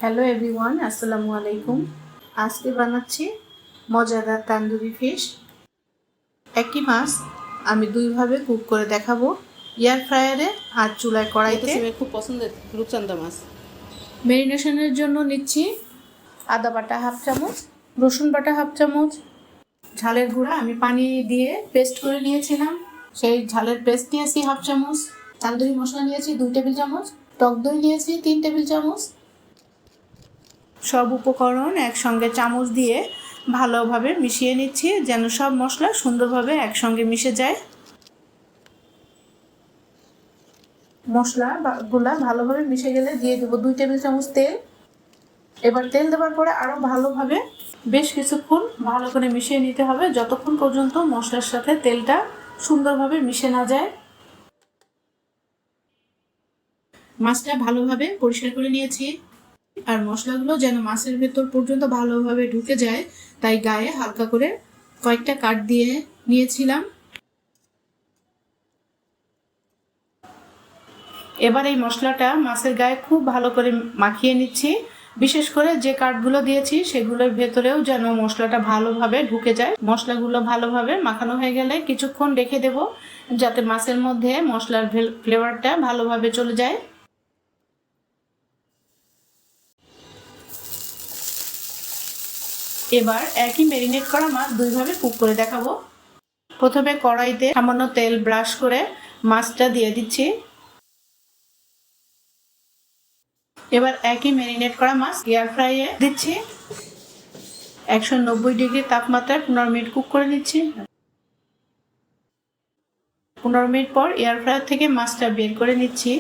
Hello everyone, আসসালামু আলাইকুম। আজকে বানাচ্ছি মজাদার তান্দুরি ফিশ। একই মাছ আমি দুইভাবে কুক করে দেখাবো, এয়ার ফ্রায়ারে আর চুলায় কড়াইতে। খুব পছন্দের রূপচান্দা মাছ। ম্যারিনেশনের জন্য নিচ্ছি আদা বাটা হাফ চামচ, রসুন বাটা হাফ চামচ, ঝালের গুঁড়া আমি পানি দিয়ে পেস্ট করে নিয়েছিলাম, সেই ঝালের পেস্ট নিয়েছি হাফ চামচ, তান্দুরি মশলা নিয়েছি 2 টেবিল চামচ, টক দই নিয়েছি 3 টেবিল চামচ। সব উপকরণ একসঙ্গে চামচ দিয়ে ভালোভাবে মিশিয়ে নিচ্ছি যেন সব মশলা সুন্দরভাবে একসঙ্গে মিশে যায়। মশলাগুলা ভালোভাবে মিশে গেলে দিয়ে দেবো 2 টেবিল চামচ তেল। এবার তেল দেওয়ার পরে আরও ভালোভাবে বেশ কিছুক্ষণ ভালো করে মিশিয়ে নিতে হবে, যতক্ষণ পর্যন্ত মশলার সাথে তেলটা সুন্দরভাবে মিশে না যায়। মাছটা ভালোভাবে পরিষ্কার করে নিয়েছি, আর মশলাগুলো যেন মাছের ভেতর পর্যন্ত ভালোভাবে ঢুকে যায় তাই গায়ে হালকা করে কয়েকটা কাট দিয়ে নিয়েছিলাম। এবার এই মশলাটা মাছের গায়ে খুব ভালো করে মাখিয়ে নিচ্ছি, বিশেষ করে যে কাটগুলো দিয়েছি সেগুলোর ভেতরেও যেন মশলাটা ভালোভাবে ঢুকে যায়। মশলাগুলো ভালোভাবে মাখানো হয়ে গেলে কিছুক্ষণ রেখে দেব যাতে মাছের মধ্যে মশলার ফ্লেভারটা ভালোভাবে চলে যায়। এবার একই ম্যারিনেট করা মাছ দুইভাবে কুক করে দেখাবো। প্রথমে কড়াইতে সামান্য তেল ব্রাশ করে মাছটা দিয়ে দিচ্ছি। এবার একই ম্যারিনেট করা মাছ এয়ার ফ্রাইয়ে দিচ্ছি। 190 ডিগ্রি তাপমাত্রায় 15 মিনিট কুক করে নিচ্ছি। 15 মিনিট পর এয়ার ফ্রায়ার থেকে মাছটা বের করে নিচ্ছি।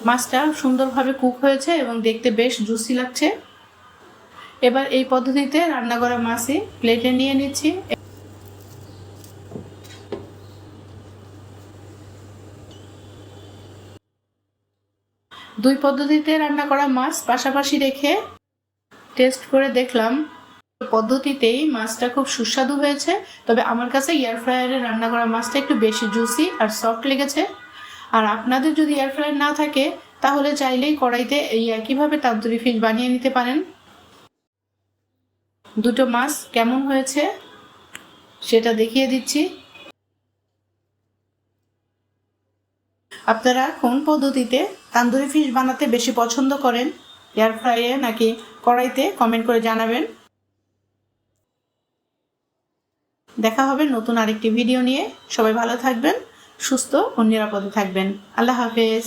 মাছটা সুন্দরভাবে কুক হয়েছে এবং দেখতে বেশ জুসি লাগছে। এবার এই পদ্ধতিতে রান্না করা মাছই প্লেটে নিয়ে নিচ্ছি। দুই পদ্ধতিতে রান্না করা মাছ পাশাপাশি রেখে টেস্ট করে দেখলাম পদ্ধতিতেই মাছটা খুব সুস্বাদু হয়েছে, তবে আমার কাছে এয়ার ফ্রায়ারে রান্না করা মাছটা একটু বেশি জুসি আর সফট লেগেছে। আর আপনাদের যদি এয়ার ফ্রায়ার না থাকে তাহলে চাইলেই কড়াইতে এই একইভাবে তান্দুরি ফিশ বানিয়ে নিতে পারেন। দুটো মাছ কেমন হয়েছে সেটা দেখিয়ে দিচ্ছি। আপনারা কোন পদ্ধতিতে তান্দুরি ফিশ বানাতে বেশি পছন্দ করেন, এয়ার ফ্রাইয়ে নাকি কড়াইতে, কমেন্ট করে জানাবেন। দেখা হবে নতুন আরেকটি ভিডিও নিয়ে। সবাই ভালো থাকবেন, সুস্থ ও নিরাপদে থাকবেন। আল্লাহ হাফেজ।